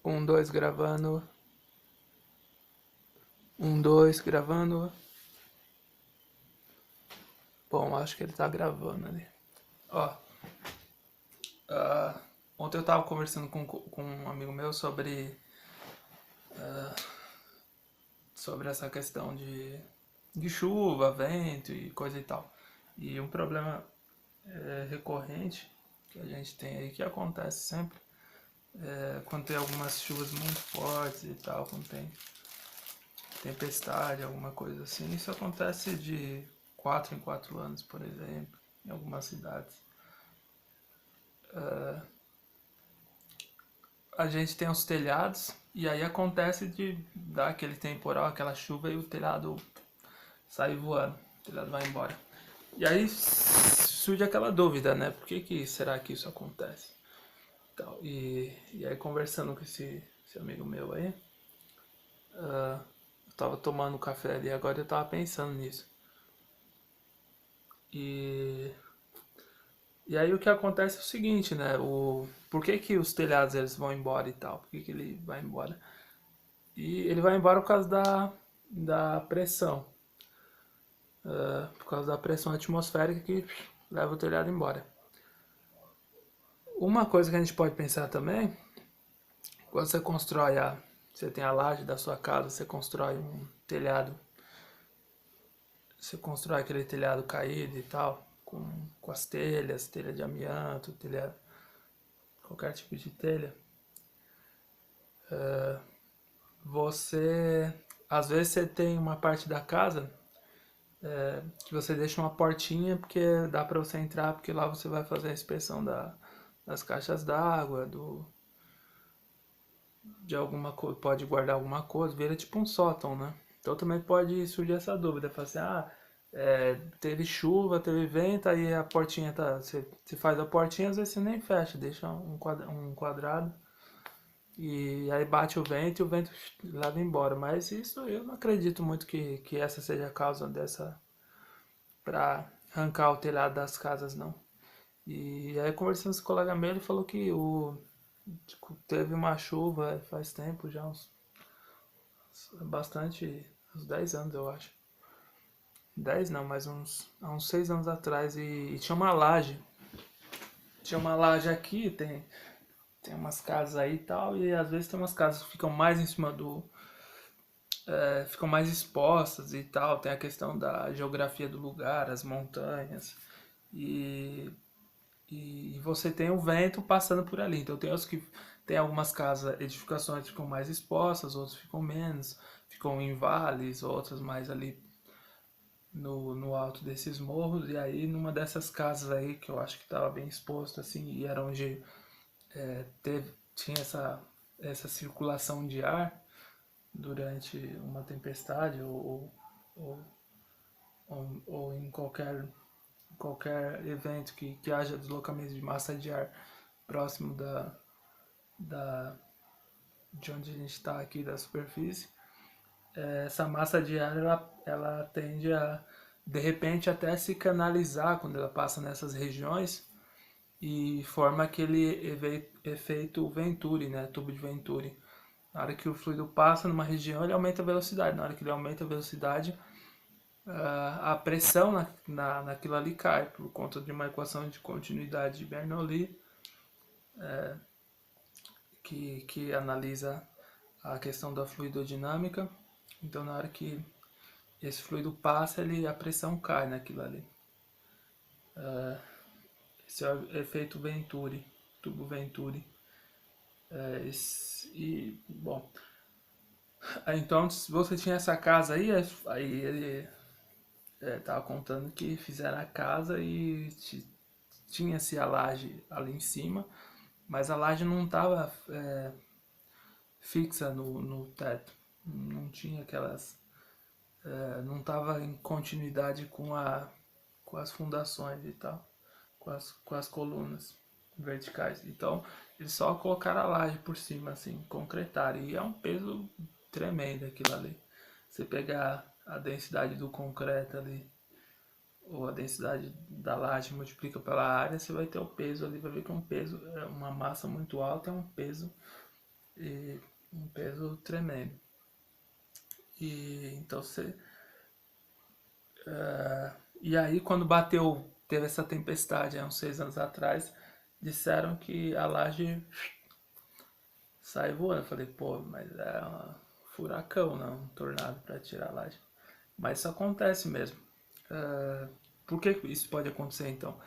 Dois, gravando. Dois, gravando. Bom, acho que ele tá gravando ali. Ó, ontem eu tava conversando com um amigo meu sobre essa questão de chuva, vento e coisa e tal. E um problema recorrente que a gente tem aí, que acontece sempre, quando tem algumas chuvas muito fortes e tal, quando tem tempestade, alguma coisa assim. Isso acontece de 4 em 4 anos, por exemplo, em algumas cidades. A gente tem os telhados e aí acontece de dar aquele temporal, aquela chuva e o telhado sai voando, o telhado vai embora. E aí surge aquela dúvida, né? Por que será que isso acontece? E aí conversando com esse amigo meu aí, eu tava tomando café ali agora eu tava pensando nisso. E, e aí o que acontece é o seguinte, né? Por que os telhados eles vão embora e tal? Por que ele vai embora? E ele vai embora por causa da pressão. Por causa da pressão atmosférica que leva o telhado embora. Uma coisa que a gente pode pensar também, quando você constrói você tem a laje da sua casa, você constrói um telhado, você constrói aquele telhado caído e tal, com as telhas, telha de amianto, telha, qualquer tipo de telha. Você, às vezes você tem uma parte da casa que você deixa uma portinha porque dá para você entrar, porque lá você vai fazer a inspeção das caixas d'água, de alguma coisa, pode guardar alguma coisa, vira tipo um sótão, né? Então também pode surgir essa dúvida, falar assim, teve chuva, teve vento, aí a portinha tá, você faz a portinha, às vezes você nem fecha, deixa um quadrado, e aí bate o vento e o vento leva embora. Mas isso eu não acredito muito que essa seja a causa dessa, para arrancar o telhado das casas, não. E aí conversando com esse colega meu, ele falou que teve uma chuva faz tempo já, bastante, uns 10 anos eu acho. 10 não, mas há uns 6 anos atrás. E tinha uma laje. Tinha uma laje aqui, tem umas casas aí e tal. E às vezes tem umas casas que ficam mais em cima ficam mais expostas e tal. Tem a questão da geografia do lugar, as montanhas. E, e você tem o vento passando por ali. Então tem os que tem algumas casas, edificações que ficam mais expostas, outras ficam menos, ficam em vales, outras mais ali no alto desses morros. E aí numa dessas casas aí que eu acho que estava bem exposto assim, e era onde tinha essa circulação de ar durante uma tempestade ou, ou em qualquer evento que haja deslocamento de massa de ar próximo da, de onde a gente está aqui, da superfície. Essa massa de ar ela tende a de repente até se canalizar quando ela passa nessas regiões e forma aquele efeito Venturi, né, tubo de Venturi. Na hora que o fluido passa numa região, ele aumenta a velocidade. Na hora que ele aumenta a velocidade, a pressão naquilo ali cai, por conta de uma equação de continuidade de Bernoulli, que analisa a questão da fluidodinâmica. Então, na hora que esse fluido passa, a pressão cai naquilo ali. Esse é o efeito Venturi, tubo Venturi. Bom, então se você tinha essa casa aí ele tava contando que fizeram a casa e tinha-se a laje ali em cima, mas a laje não estava fixa no teto, não tinha aquelas, não estava em continuidade com as fundações e tal, com as colunas verticais. Então eles só colocaram a laje por cima, assim, concretaram, e é um peso tremendo aquilo ali. Você pegar a densidade do concreto ali, ou a densidade da laje multiplica pela área, você vai ter o peso ali, vai ver que é um peso, é uma massa muito alta, é um peso e um peso tremendo. E então você e aí quando teve essa tempestade há uns 6 anos atrás, disseram que a laje sai voando. Eu falei, pô, mas é um furacão, não, um tornado para tirar a laje. Mas isso acontece mesmo. Por que isso pode acontecer então?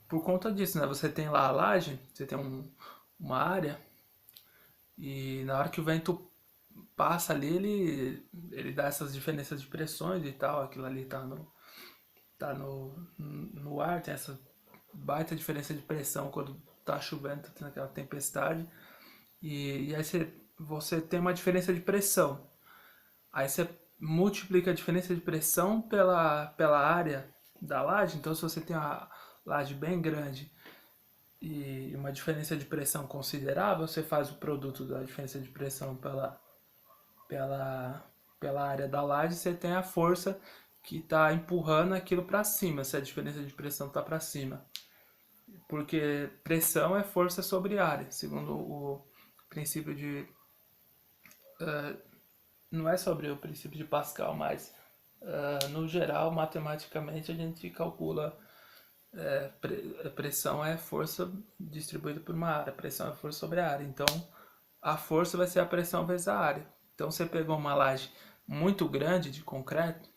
Por conta disso, né? Você tem lá a laje, você tem uma área, e na hora que o vento passa ali, ele dá essas diferenças de pressões e tal, aquilo ali tá no ar, tem essa baita diferença de pressão quando tá chovendo, tá tendo aquela tempestade, e aí você tem uma diferença de pressão. Aí você multiplica a diferença de pressão pela área da laje. Então, se você tem uma laje bem grande e uma diferença de pressão considerável, você faz o produto da diferença de pressão pela, pela área da laje, você tem a força que está empurrando aquilo para cima, se a diferença de pressão está para cima. Porque pressão é força sobre área, segundo o princípio de. Não é sobre o princípio de Pascal, mas no geral, matematicamente, a gente calcula pressão é força distribuída por uma área, pressão é força sobre a área. Então, a força vai ser a pressão vezes a área. Então, você pegou uma laje muito grande de concreto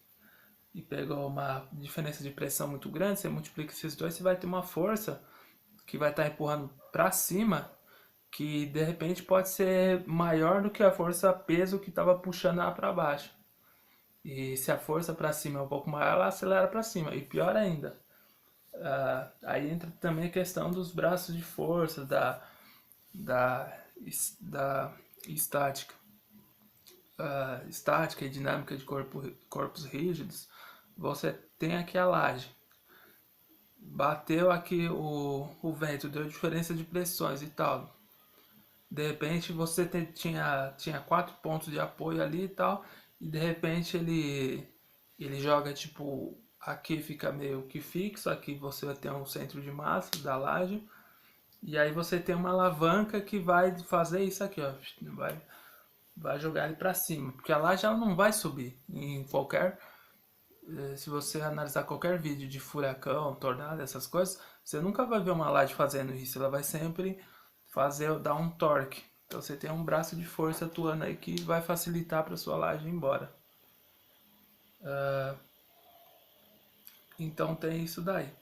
e pegou uma diferença de pressão muito grande, você multiplica esses dois, você vai ter uma força que vai estar empurrando para cima, que de repente pode ser maior do que a força peso que estava puxando ela para baixo. E se a força para cima é um pouco maior, ela acelera para cima. E pior ainda, aí entra também a questão dos braços de força, da, da estática. Estática e dinâmica de corpos rígidos. Você tem aqui a laje. Bateu aqui o vento, deu diferença de pressões e tal. De repente você tinha 4 pontos de apoio ali e tal, e de repente ele joga tipo, aqui fica meio que fixo, aqui você vai ter um centro de massa da laje, e aí você tem uma alavanca que vai fazer isso aqui, ó, vai jogar ele para cima, porque a laje ela não vai subir em qualquer. Se você analisar qualquer vídeo de furacão, tornado, essas coisas, você nunca vai ver uma laje fazendo isso. Ela vai sempre dar um torque. Então você tem um braço de força atuando aí que vai facilitar para sua laje ir embora. Então tem isso daí.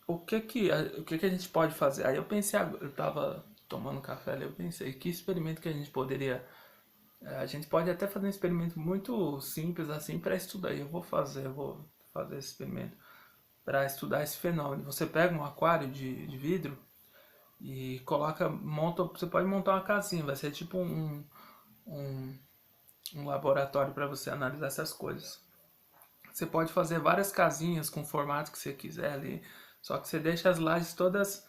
O que que a gente pode fazer? Aí eu pensei, eu tava tomando café ali, eu pensei, que experimento que a gente poderia. A gente pode até fazer um experimento muito simples assim para estudar. Eu vou fazer esse experimento para estudar esse fenômeno. Você pega um aquário de vidro e você pode montar uma casinha, vai ser tipo um, um laboratório para você analisar essas coisas. Você pode fazer várias casinhas com o formato que você quiser ali, só que você deixa as lajes todas,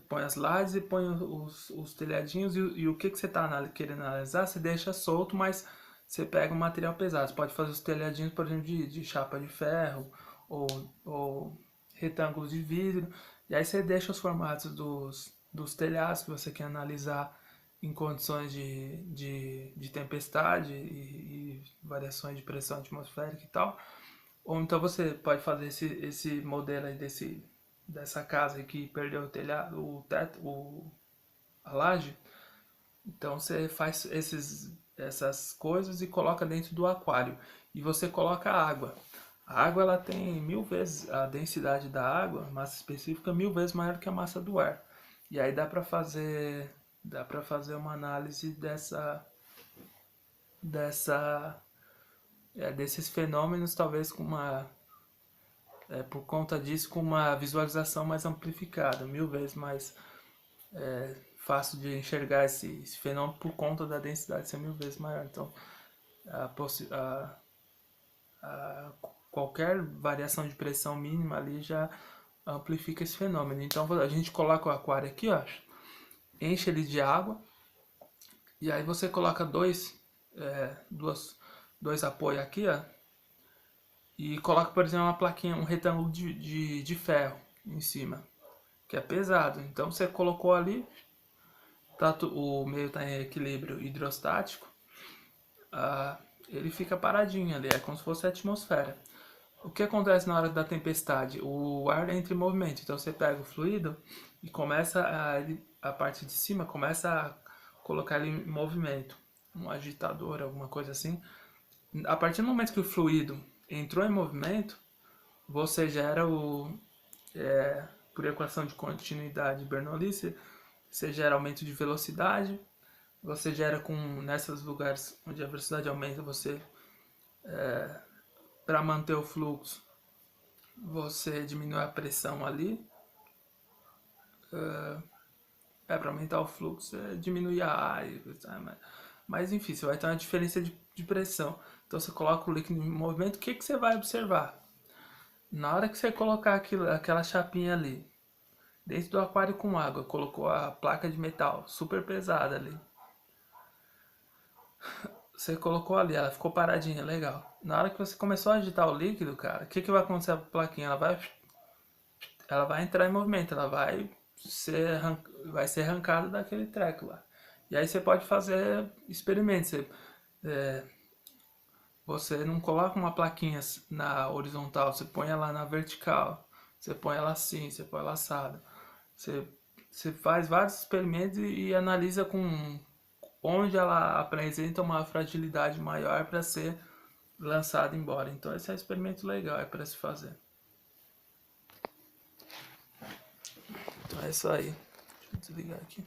põe as lajes e põe os telhadinhos e o que você está querendo analisar, você deixa solto, mas você pega um material pesado. Você pode fazer os telhadinhos, por exemplo, de chapa de ferro ou retângulos de vidro, e aí você deixa os formatos dos telhados que você quer analisar em condições de tempestade e variações de pressão atmosférica e tal. Ou então você pode fazer esse modelo aí dessa casa que perdeu o telhado, o teto, a laje. Então você faz essas coisas e coloca dentro do aquário. E você coloca água. A água ela tem 1000 vezes a densidade da água, massa específica 1000 vezes maior que a massa do ar. E aí dá para fazer uma análise dessa desses fenômenos, talvez por conta disso, com uma visualização mais amplificada, 1000 vezes mais fácil de enxergar esse fenômeno por conta da densidade ser 1000 vezes maior. Então, a, possi- a- qualquer variação de pressão mínima ali já amplifica esse fenômeno. Então, a gente coloca o aquário aqui, ó, enche ele de água, e aí você coloca dois apoios aqui, ó, e coloca, por exemplo, uma plaquinha, um retângulo de ferro em cima. que é pesado. Então você colocou ali, o meio está em equilíbrio hidrostático, ah, ele fica paradinho ali, é como se fosse a atmosfera. O que acontece na hora da tempestade? O ar entra em movimento, então você pega o fluido e começa a parte de cima começa a colocar ele em movimento, um agitador, alguma coisa assim. A partir do momento que o fluido entrou em movimento, você gera por equação de continuidade Bernoulli, você gera aumento de velocidade, você gera nesses lugares onde a velocidade aumenta, você para manter o fluxo, você diminui a pressão ali. Para aumentar o fluxo, diminuir a área. Mas enfim, você vai ter uma diferença de pressão. Então você coloca o líquido em movimento, o que, que você vai observar? Na hora que você colocar aquela chapinha ali, dentro do aquário com água, colocou a placa de metal super pesada ali. Você colocou ali, ela ficou paradinha, legal. Na hora que você começou a agitar o líquido, cara, o que, que vai acontecer com a plaquinha? Ela vai entrar em movimento, ela vai ser arrancada daquele treco lá. E aí você pode fazer experimentos. Você não coloca uma plaquinha na horizontal, você põe ela na vertical. Você põe ela assim, você põe ela assada. Você, você faz vários experimentos e analisa com onde ela apresenta uma fragilidade maior para ser lançada embora. Então esse é um experimento legal, é para se fazer. Então é isso aí. Deixa eu desligar aqui.